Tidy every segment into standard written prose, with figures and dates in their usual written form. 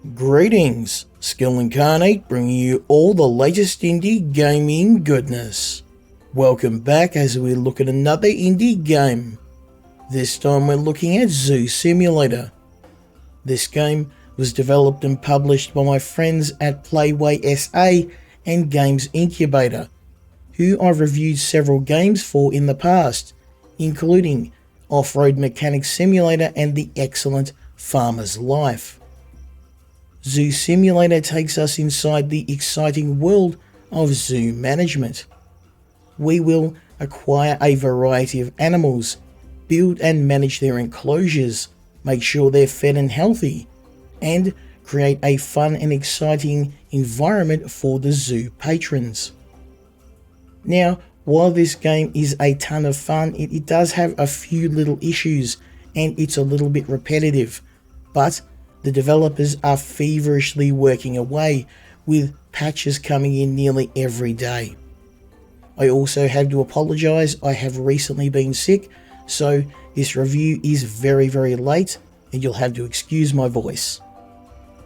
Greetings, Skill Incarnate bringing you all the latest indie gaming goodness. Welcome back as we look at another indie game. This time we're looking at Zoo Simulator. This game was developed and published by my friends at Playway SA and Games Incubator, who I've reviewed several games for in the past, including Offroad Mechanic Simulator and the excellent Farmer's Life. Zoo Simulator takes us inside the exciting world of zoo management. We will acquire a variety of animals, build and manage their enclosures, make sure they're fed and healthy, and create a fun and exciting environment for the zoo patrons. Now, while this game is a ton of fun, it does have a few little issues and it's a little bit repetitive, but the developers are feverishly working away, with patches coming in nearly every day. I also have to apologise, I have recently been sick, so this review is very late and you'll have to excuse my voice.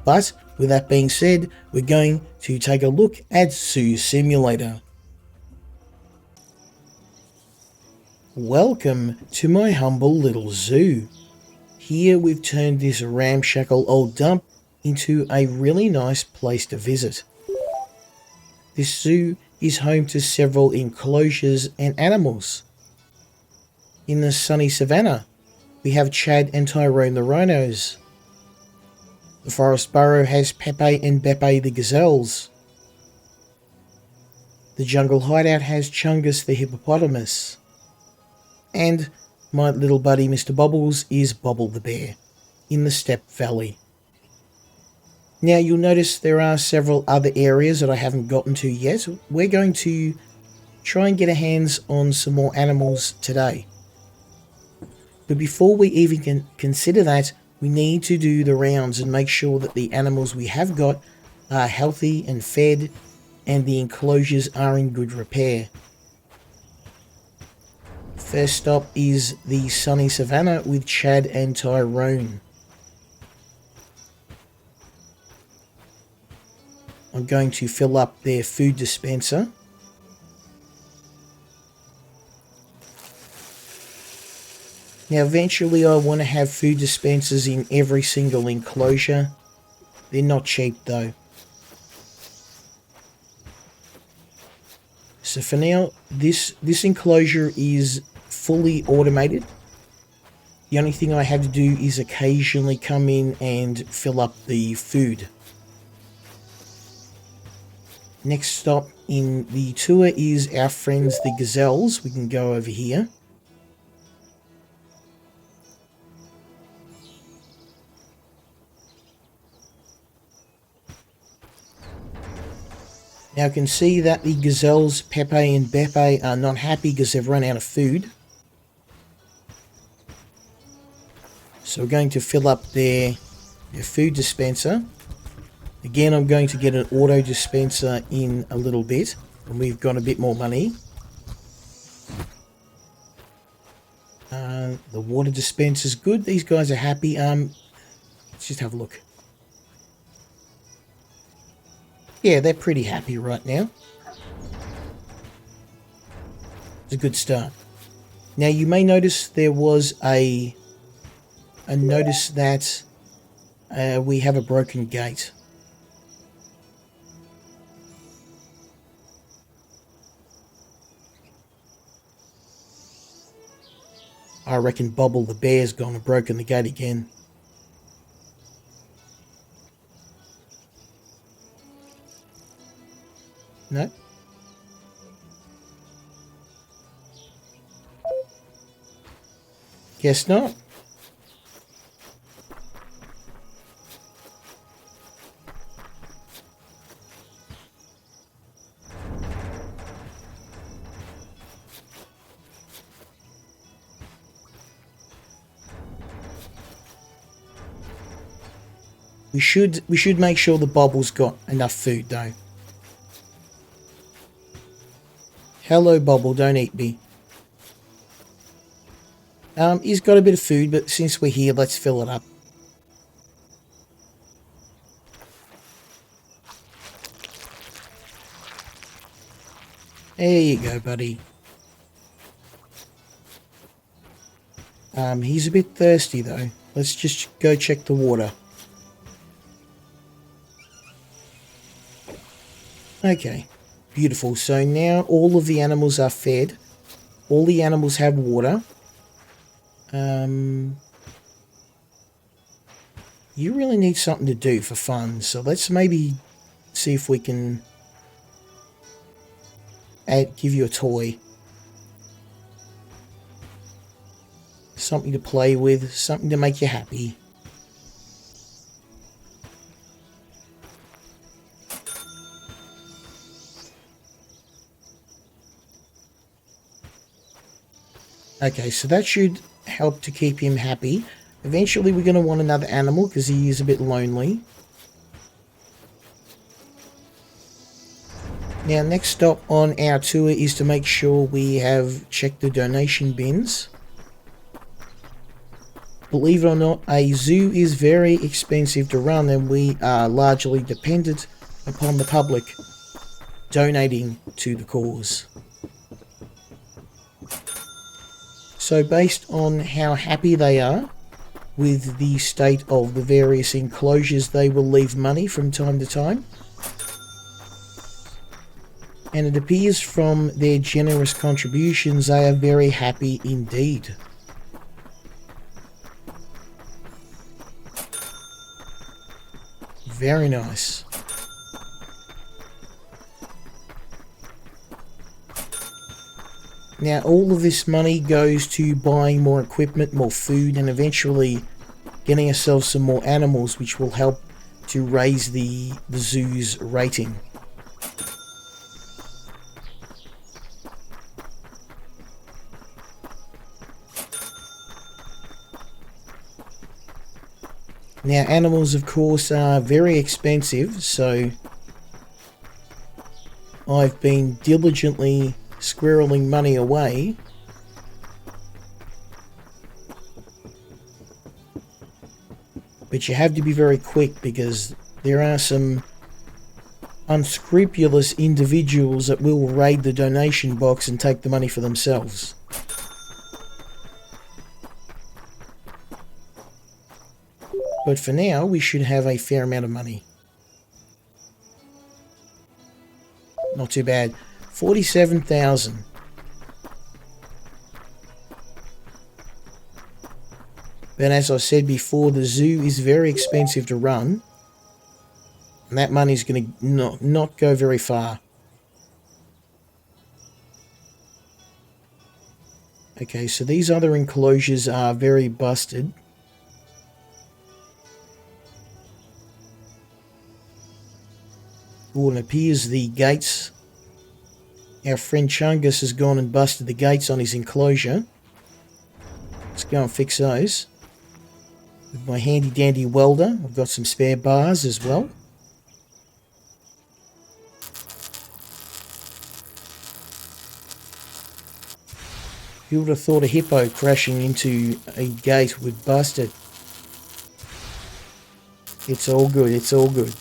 But with that being said, we're going to take a look at Zoo Simulator. Welcome to my humble little zoo. Here we've turned this ramshackle old dump into a really nice place to visit. This zoo is home to several enclosures and animals. In the sunny Savannah, we have Chad and Tyrone the rhinos. The forest burrow has Pepe and Beppe the gazelles. The jungle hideout has Chungus the hippopotamus. And my little buddy Mr. Bobbles is Bobble the bear in the Steppe Valley. Now you'll notice there are several other areas that I haven't gotten to yet. We're going to try and get our hands on some more animals today. But before we even can consider that, we need to do the rounds and make sure that the animals we have got are healthy and fed and the enclosures are in good repair. First stop is the sunny Savannah with Chad and Tyrone. I'm going to fill up their food dispenser. Now eventually I want to have food dispensers in every single enclosure. They're not cheap though. So for now, this enclosure is fully automated. The only thing I have to do is occasionally come in and fill up the food. Next stop in the tour is our friends the gazelles. We can go over here. Now you can see that the gazelles, Pepe and Beppe, are not happy because they've run out of food. So we're going to fill up their food dispenser. Again, I'm going to get an auto dispenser in a little bit when we've got a bit more money. The water dispenser's good. These guys are happy. Let's just have a look. Yeah, they're pretty happy right now. It's a good start. Now you may notice there was a notice that we have a broken gate. I reckon Bobble the bear's gone and broken the gate again. No? Guess not. We should make sure the Bobble's got enough food though. Hello Bobble, don't eat me. He's got a bit of food, but since we're here, let's fill it up. There you go, buddy. He's a bit thirsty though. Let's just go check the water. Okay, beautiful. So now all of the animals are fed. All the animals have water. You really need something to do for fun. So let's maybe see if we can give you a toy. Something to play with, something to make you happy. Okay, so that should help to keep him happy. Eventually we're going to want another animal because he is a bit lonely. Now, next stop on our tour is to make sure we have checked the donation bins. Believe it or not, a zoo is very expensive to run, and we are largely dependent upon the public donating to the cause. So based on how happy they are with the state of the various enclosures, they will leave money from time to time. And it appears from their generous contributions they are very happy indeed. Very nice. Now all of this money goes to buying more equipment, more food, and eventually getting ourselves some more animals, which will help to raise the zoo's rating. Now animals of course are very expensive, so I've been diligently squirreling money away. But you have to be very quick because there are some unscrupulous individuals that will raid the donation box and take the money for themselves. But for now, we should have a fair amount of money. Not too bad. 47,000. But as I said before, the zoo is very expensive to run. And that money's going to not go very far. Okay, so these other enclosures are very busted. Oh, and it appears the gates. Our friend Chungus has gone and busted the gates on his enclosure. Let's go and fix those. With my handy dandy welder, I've got some spare bars as well. Who would have thought a hippo crashing into a gate would bust it? It's all good, it's all good.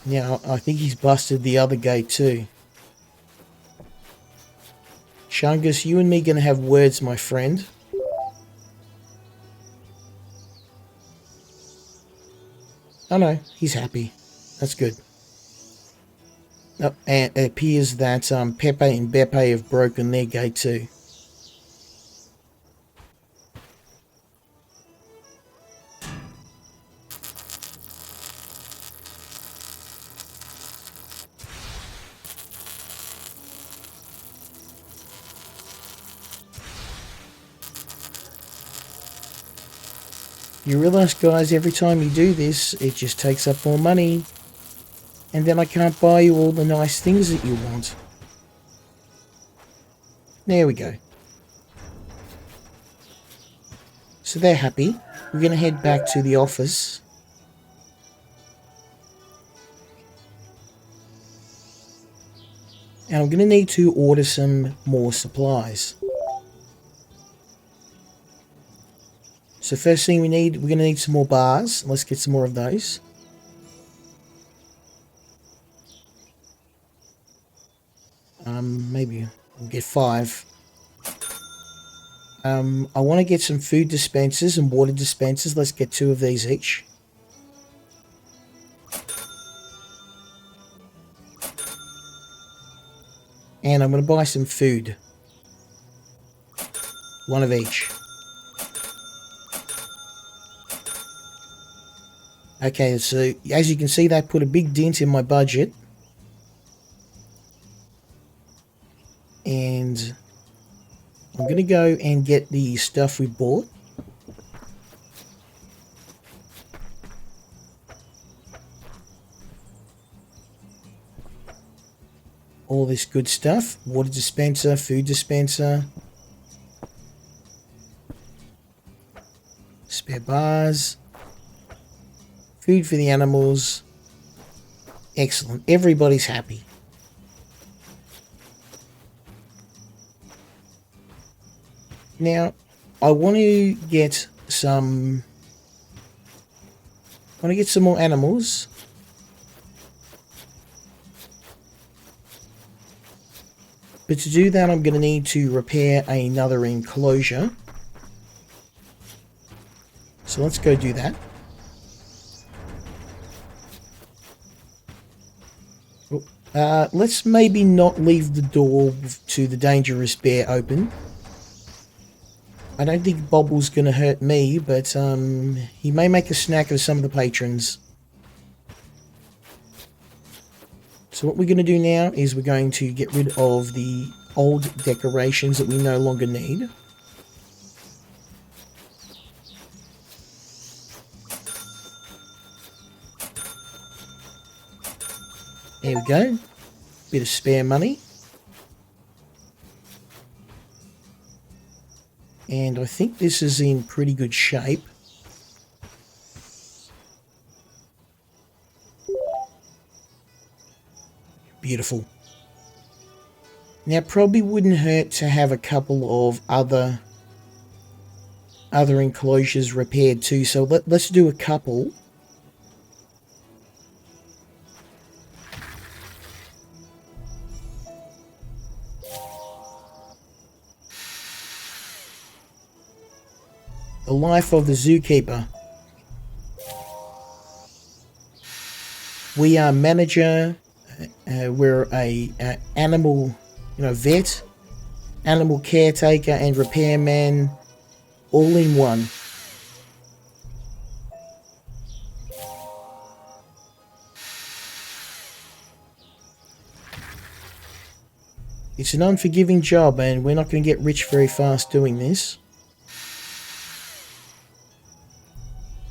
Now, I think he's busted the other gate too. Chungus, you and me gonna have words, my friend. Oh no, he's happy. That's good. Oh, and it appears that Pepe and Beppe have broken their gate too. You realise, guys, every time you do this, it just takes up more money. And then I can't buy you all the nice things that you want. There we go. So they're happy. We're going to head back to the office. And I'm going to need to order some more supplies. So first thing we're going to need some more bars. Let's get some more of those. Maybe we'll get 5. I want to get some food dispensers and water dispensers. Let's get 2 of these each. And I'm going to buy some food. 1 of each. Okay, so as you can see, that put a big dent in my budget. And I'm going to go and get the stuff we bought. All this good stuff. Water dispenser, food dispenser. Spare bars. Food for the animals. Excellent. Everybody's happy. Now, I want to get some... more animals. But to do that, I'm going to need to repair another enclosure. So let's go do that. Let's maybe not leave the door to the dangerous bear open. I don't think Bobble's going to hurt me, but he may make a snack of some of the patrons. So what we're going to do now is we're going to get rid of the old decorations that we no longer need. There we go. Bit of spare money. And I think this is in pretty good shape. Beautiful. Now, probably wouldn't hurt to have a couple of other enclosures repaired too. So let's do a couple. The life of the zookeeper. We are manager. We're a animal, vet, animal caretaker, and repairman, all in one. It's an unforgiving job, and we're not going to get rich very fast doing this.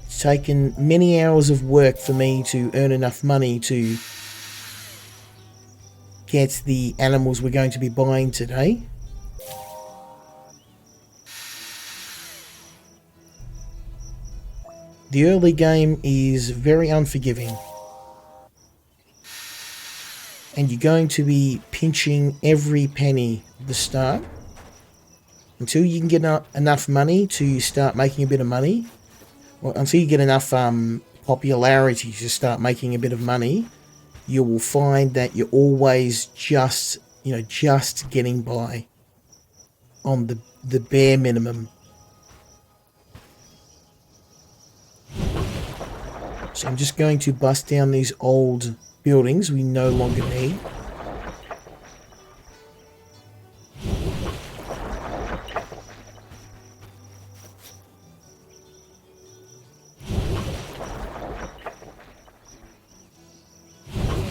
It's taken many hours of work for me to earn enough money to get the animals we're going to be buying today. The early game is very unforgiving. And you're going to be pinching every penny at the start until you can get enough money to start making a bit of money. Well, until you get enough popularity to start making a bit of money, you will find that you're always just getting by on the bare minimum. So I'm just going to bust down these old buildings we no longer need.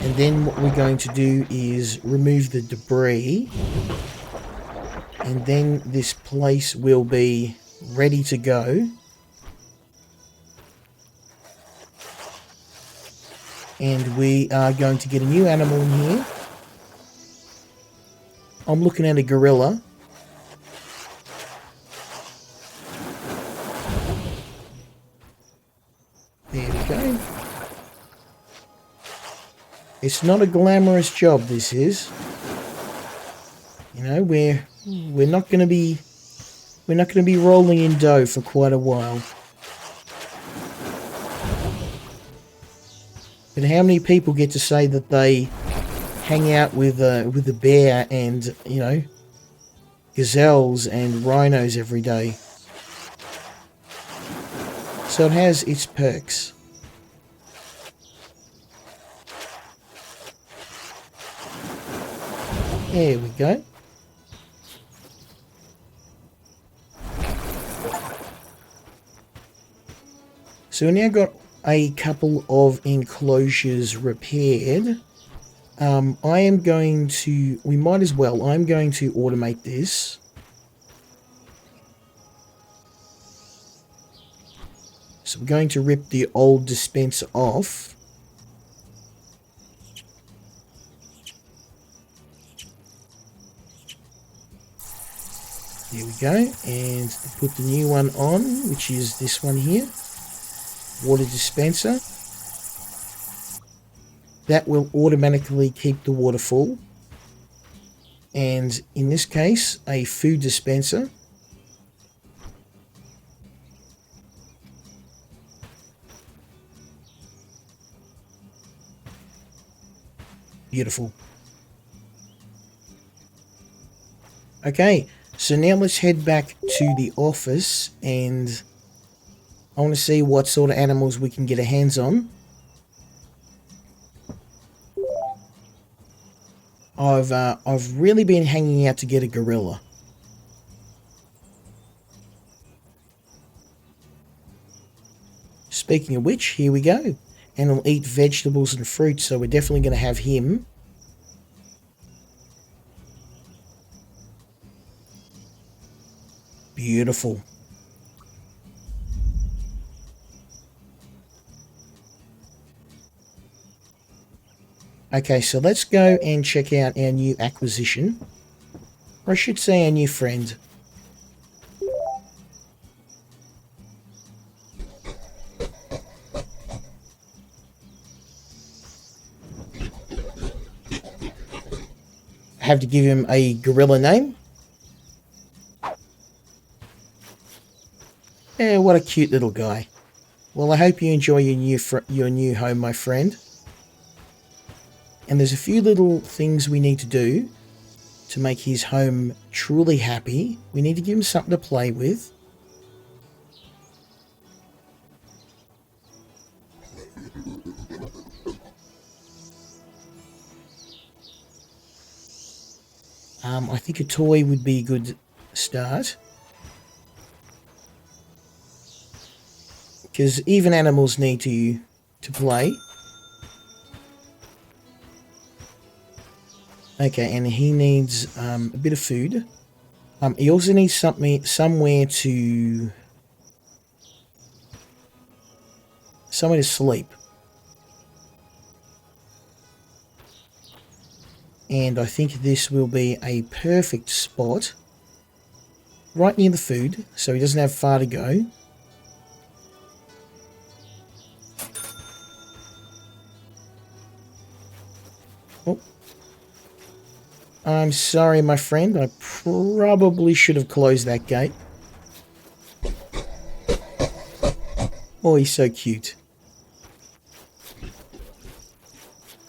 And then what we're going to do is remove the debris, and then this place will be ready to go. And we are going to get a new animal in here. I'm looking at a gorilla. There we go. It's not a glamorous job, this is. We're not going to be rolling in dough for quite a while. But how many people get to say that they hang out with a bear and, you know, gazelles and rhinos every day? So it has its perks. There we go. So we now got a couple of enclosures repaired. I am going to, I'm going to automate this. So we're going to rip the old dispenser off. There we go, and put the new one on, which is this one here. Water dispenser. That will automatically keep the water full. And in this case, a food dispenser. Beautiful. Okay, so now let's head back to the office, and I want to see what sort of animals we can get our hands on. I've really been hanging out to get a gorilla. Speaking of which, here we go. And he'll eat vegetables and fruits, so we're definitely going to have him. Beautiful. Okay, so let's go and check out our new acquisition. Or I should say our new friend. I have to give him a gorilla name. Yeah, what a cute little guy. Well, I hope you enjoy your new home, my friend. And there's a few little things we need to do to make his home truly happy. We need to give him something to play with. I think a toy would be a good start. Because even animals need to play. Okay, and he needs a bit of food. He also needs somewhere to sleep. And I think this will be a perfect spot right near the food, so he doesn't have far to go. Oh. I'm sorry, my friend. I probably should have closed that gate. Oh, he's so cute.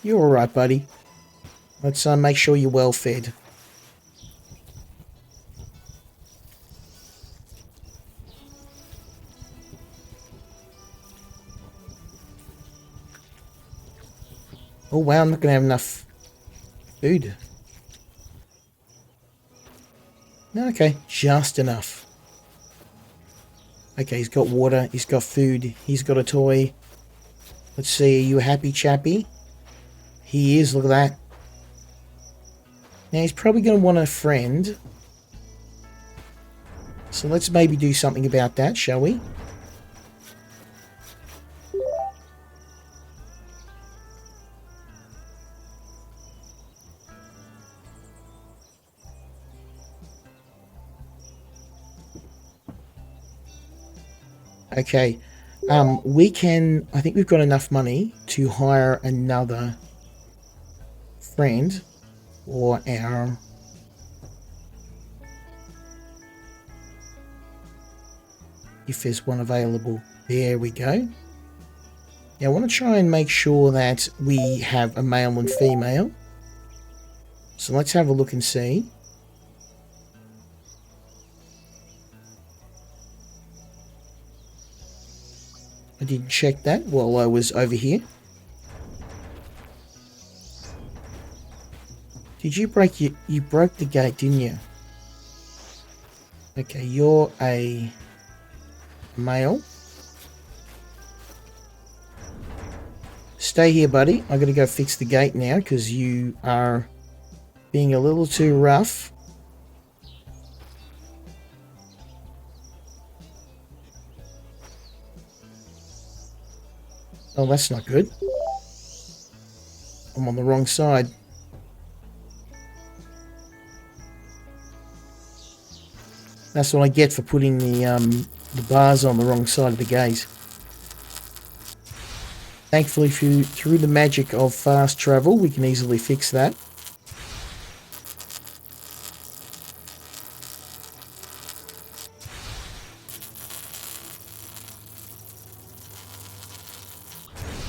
You're alright, buddy. Let's make sure you're well fed. Oh wow, I'm not going to have enough food. No, okay, just enough. Okay, he's got water, he's got food, he's got a toy. Let's see, are you a happy chappy? He is, look at that. Now he's probably going to want a friend. So let's maybe do something about that, shall we? Okay, I think we've got enough money to hire another friend for our... if there's one available. There we go. Now I want to try and make sure that we have a male and female. So let's have a look and see. I didn't check that while I was over here. Did you break you broke the gate, didn't you? Okay, you're a male. Stay here, buddy. I gotta go fix the gate now because you are being a little too rough. Oh, that's not good. I'm on the wrong side. That's what I get for putting the bars on the wrong side of the gate. Thankfully, through the magic of fast travel, we can easily fix that.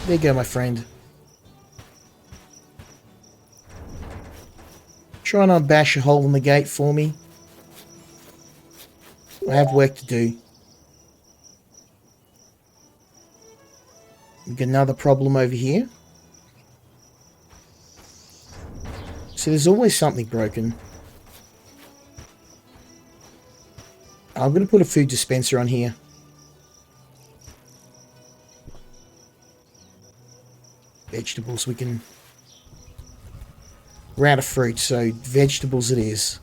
There you go, my friend. Try and unbash a hole in the gate for me. I have work to do. We've got another problem over here. So there's always something broken. I'm going to put a food dispenser on here. Vegetables we can... We're out of fruit, so vegetables it is.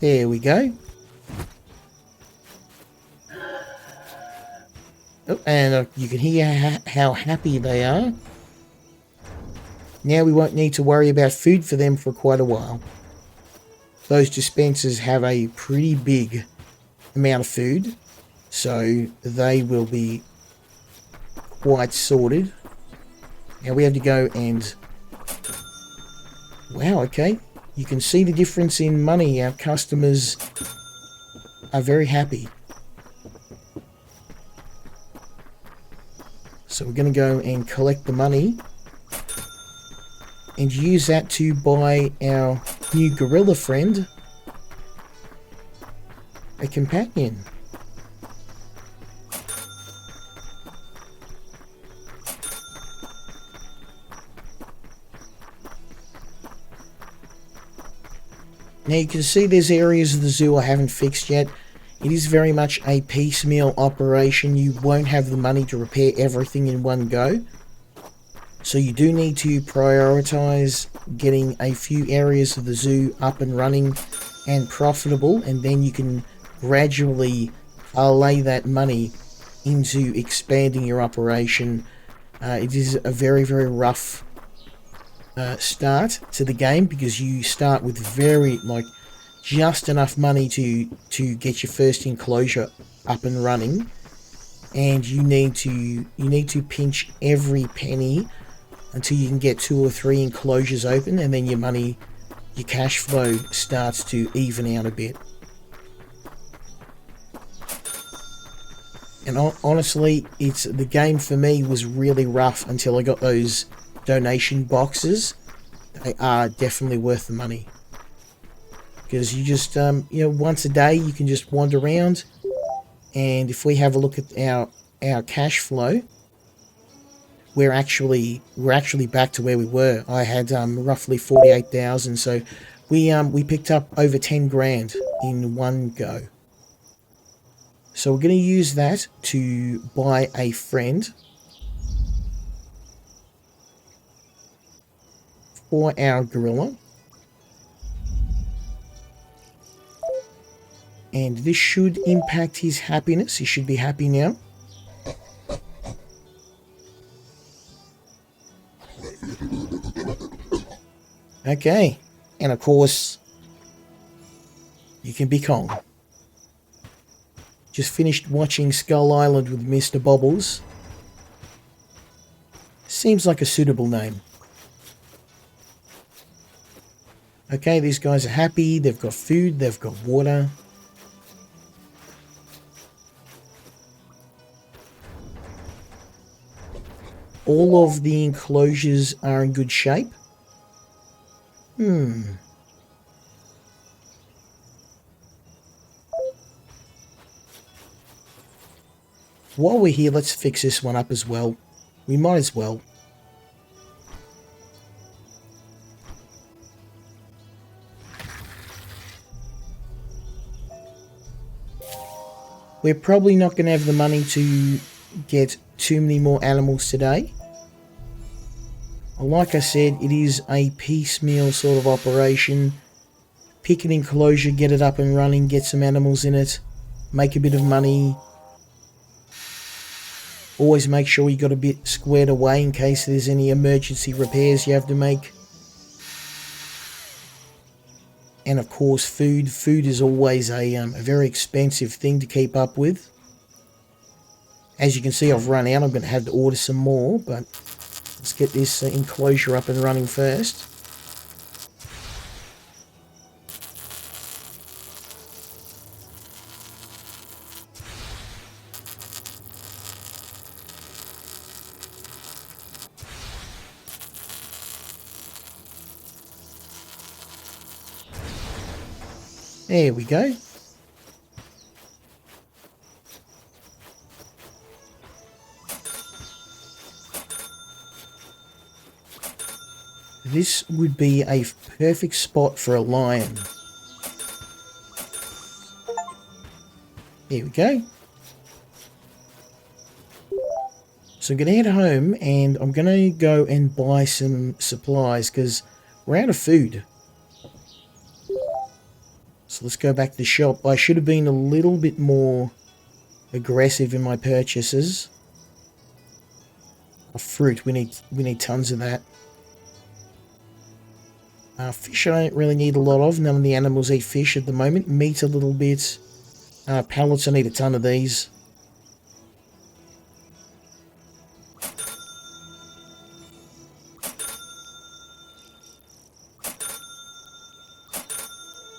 There we go. Oh, and you can hear how happy they are. Now we won't need to worry about food for them for quite a while. Those dispensers have a pretty big amount of food, so they will be quite sorted. Now we have to go and... Wow, okay. You can see the difference in money. Our customers are very happy. So we're going to go and collect the money and use that to buy our new gorilla friend a companion. Now you can see there's areas of the zoo I haven't fixed yet. It is very much a piecemeal operation. You won't have the money to repair everything in one go. So you do need to prioritize getting a few areas of the zoo up and running and profitable, and then you can gradually parlay that money into expanding your operation. It is a very, very rough start to the game because you start with just enough money to get your first enclosure up and running, and you need to pinch every penny until you can get 2 or 3 enclosures open, and then your cash flow starts to even out a bit. And honestly, the game for me was really rough until I got those donation boxes. They are definitely worth the money. Because you just, once a day you can just wander around, and if we have a look at our cash flow, we're actually back to where we were. I had roughly 48,000, so we picked up over 10 grand in one go. So we're going to use that to buy a friend for our gorilla. And this should impact his happiness. He should be happy now. Okay. And of course, you can be Kong. Just finished watching Skull Island with Mr. Bobbles. Seems like a suitable name. Okay, these guys are happy. They've got food. They've got water. All of the enclosures are in good shape. While we're here, let's fix this one up as well. We might as well. We're probably not going to have the money to get too many more animals today. Like I said, it is a piecemeal sort of operation. Pick an enclosure, get it up and running, get some animals in it, make a bit of money. Always make sure you got a bit squared away in case there's any emergency repairs you have to make. And of course food. Food is always a very expensive thing to keep up with. As you can see, I've run out. I'm going to have to order some more, but let's get this enclosure up and running first. There we go. This would be a perfect spot for a lion. There we go. So I'm going to head home and I'm going to go and buy some supplies because we're out of food. So let's go back to the shop. I should have been a little bit more aggressive in my purchases. Fruit, we need tons of that. Fish I don't really need a lot of. None of the animals eat fish at the moment. Meat a little bit. Pellets, I need a ton of these.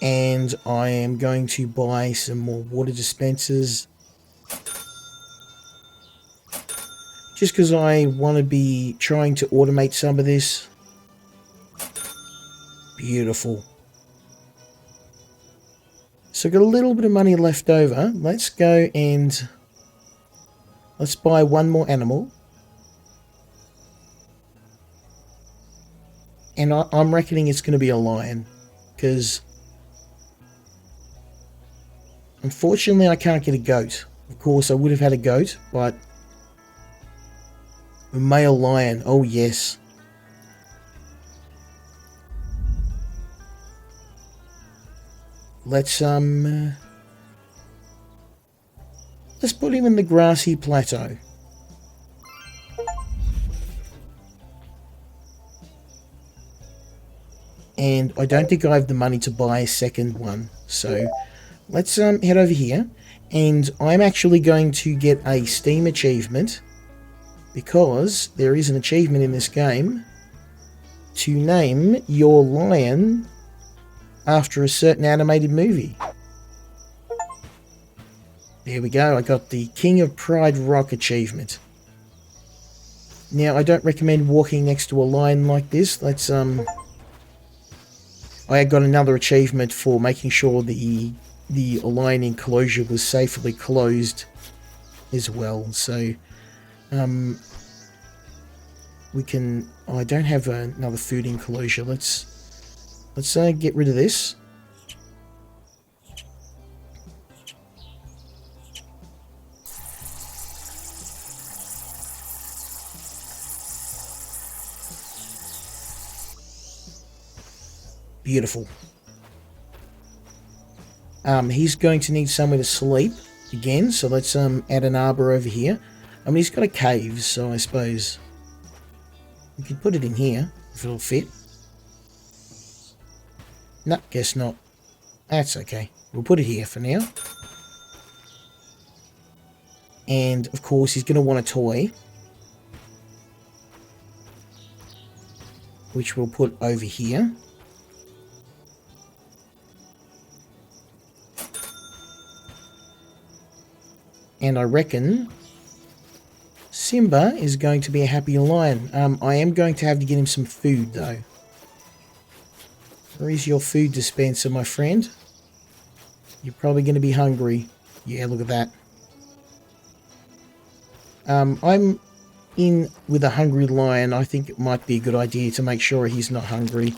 And I am going to buy some more water dispensers. Just because I want to be trying to automate some of this. Beautiful. So I've got a little bit of money left over. Let's go and let's buy one more animal. And I'm reckoning it's going to be a lion. Because unfortunately I can't get a goat. Of course I would have had a goat, but a male lion, oh yes. Let's put him in the grassy plateau. And I don't think I have the money to buy a second one. So let's head over here. And I'm actually going to get a Steam achievement. Because there is an achievement in this game to name your lion after a certain animated movie. There we go, I got the King of Pride Rock achievement. Now, I don't recommend walking next to a lion like this. Let's, I got another achievement for making sure the lion enclosure was safely closed as well. So, we can... Oh, I don't have another food enclosure. Let's get rid of this. Beautiful. He's going to need somewhere to sleep again, so let's add an arbor over here. I mean, he's got a cave, so I suppose we could put it in here if it'll fit. No, guess not. That's okay. We'll put it here for now. And, of course, he's going to want a toy. which we'll put over here. And I reckon Simba is going to be a happy lion. I am going to have to get him some food, though. Where is your food dispenser, my friend? You're probably going to be hungry. Yeah, look at that. I'm in with a hungry lion. I think it might be a good idea to make sure he's not hungry.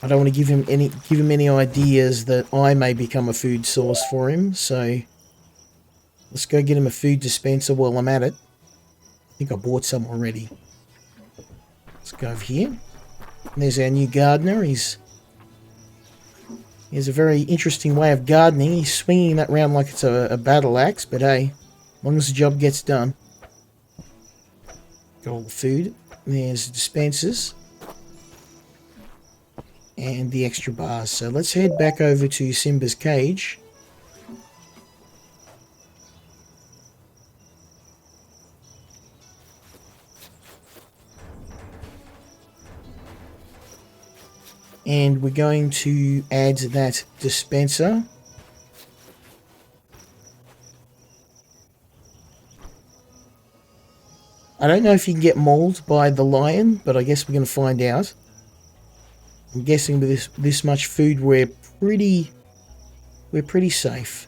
I don't want to give him any ideas that I may become a food source for him, so let's go get him a food dispenser while I'm at it. I think I bought some already. Let's go over here. And there's our new gardener. He has a very interesting way of gardening. He's swinging that round like it's a battle axe, but hey, as long as the job gets done. Got all the food. There's the dispensers. And the extra bars. So let's head back over to Simba's cage. And we're going to add that dispenser. I don't know if you can get mauled by the lion, but I guess we're going to find out. I'm guessing with this much food, we're pretty safe.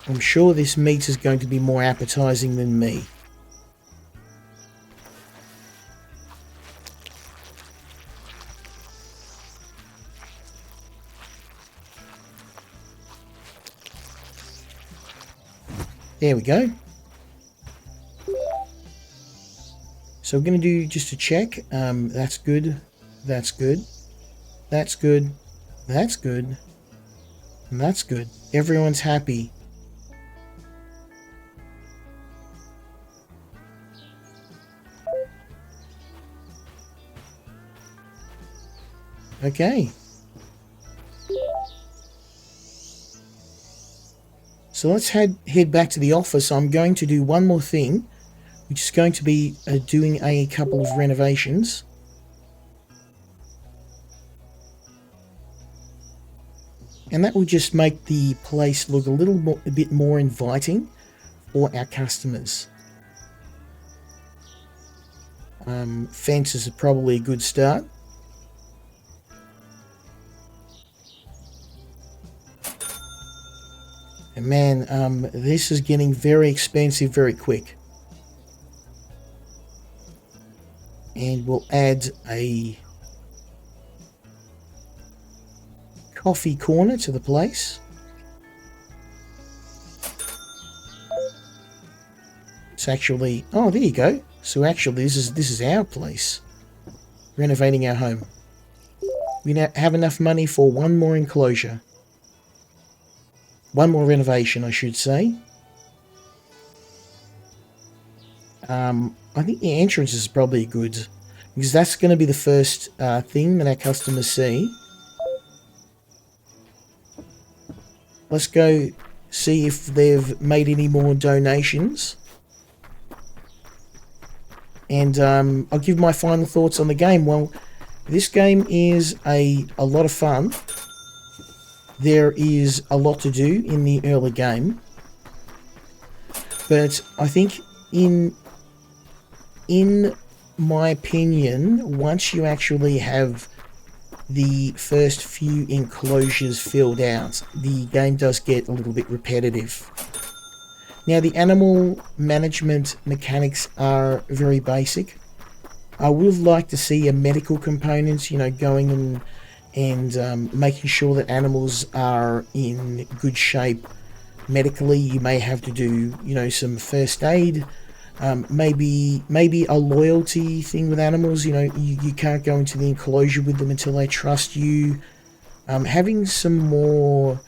I'm sure this meat is going to be more appetizing than me. There we go. So we're going to do just a check. That's good. That's good. That's good. That's good. And that's good. Everyone's happy. Okay. So let's head back to the office. I'm going to do one more thing, which is going to be doing a couple of renovations. And that will just make the place look a bit more inviting for our customers. Fences are probably a good start. And man, this is getting very expensive very quick. And we'll add a coffee corner to the place. It's actually, oh, there you go. So actually, this is our place. Renovating our home. We now have enough money for one more enclosure. One more renovation, I should say. I think the entrance is probably good, because that's going to be the first thing that our customers see. Let's go see if they've made any more donations. And I'll give my final thoughts on the game. Well, this game is a lot of fun. There is a lot to do in the early game. But I think in my opinion, once you actually have the first few enclosures filled out, the game does get a little bit repetitive. Now, the animal management mechanics are very basic. I would like to see a medical component, you know, going in and making sure that animals are in good shape medically. You may have to do, you know, some first aid. Maybe a loyalty thing with animals. You know, you can't go into the enclosure with them until they trust you. Having some more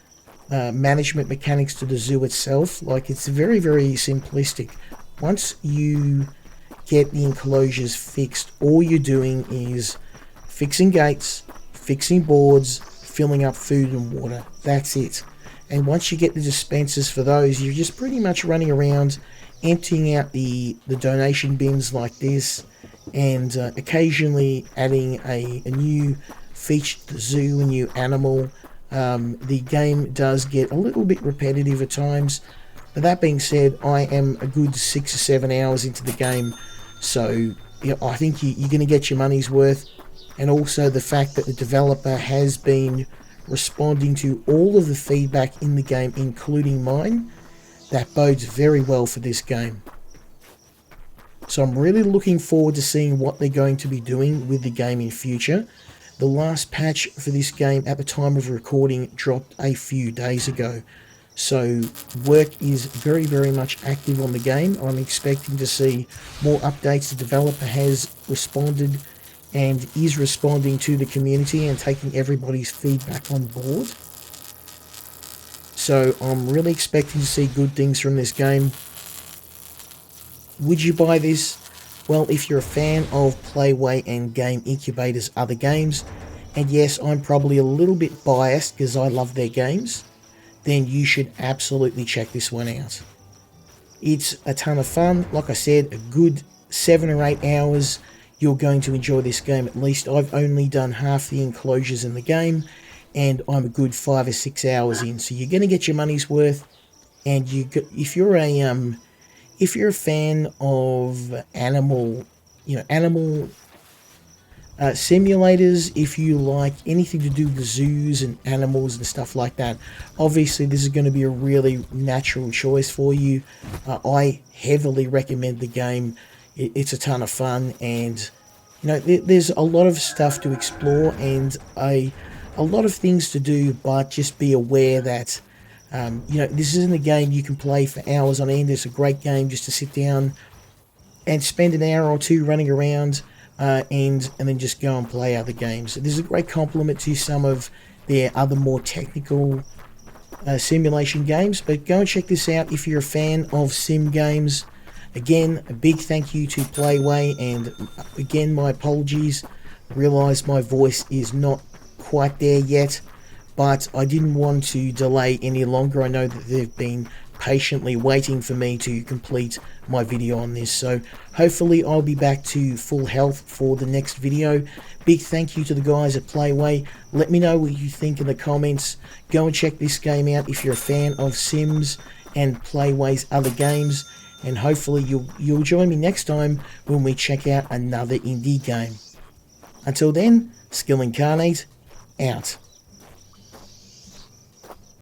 management mechanics to the zoo itself. Like, it's very, very simplistic. Once you get the enclosures fixed, all you're doing is fixing gates, fixing boards, filling up food and water. That's it. And once you get the dispensers for those, you're just pretty much running around emptying out the donation bins like this, and occasionally adding a new feature to the zoo, a new animal. The game does get a little bit repetitive at times, but that being said, I am a good 6 or 7 hours into the game, so I think you're going to get your money's worth. And also the fact that the developer has been responding to all of the feedback in the game, including mine, that bodes very well for this game. So I'm really looking forward to seeing what they're going to be doing with the game in future. The last patch for this game at the time of recording dropped a few days ago. So work is very, very much active on the game. I'm expecting to see more updates. The developer has responded and is responding to the community and taking everybody's feedback on board. So I'm really expecting to see good things from this game. Would you buy this? Well, if you're a fan of Playway and Game Incubator's other games, and yes, I'm probably a little bit biased because I love their games, then you should absolutely check this one out. It's a ton of fun. Like I said, a good 7 or 8 hours. You're going to enjoy this game at least. I've only done half the enclosures in the game, and I'm a good 5 or 6 hours in. So you're going to get your money's worth. And if you're a fan of animal simulators, if you like anything to do with zoos and animals and stuff like that, obviously this is going to be a really natural choice for you. I heavily recommend the game. It's a ton of fun, and there's a lot of stuff to explore and a lot of things to do, but just be aware that this isn't a game you can play for hours on end. It's a great game just to sit down and spend an hour or two running around and then just go and play other games. This is a great compliment to some of their other more technical simulation games, but go and check this out if you're a fan of sim games. Again, a big thank you to Playway, and again, my apologies. I realise my voice is not quite there yet, but I didn't want to delay any longer. I know that they've been patiently waiting for me to complete my video on this, so hopefully I'll be back to full health for the next video. Big thank you to the guys at Playway. Let me know what you think in the comments. Go and check this game out if you're a fan of Sims and Playway's other games, and hopefully you'll join me next time when we check out another indie game. Until then, Skill Incarnate out.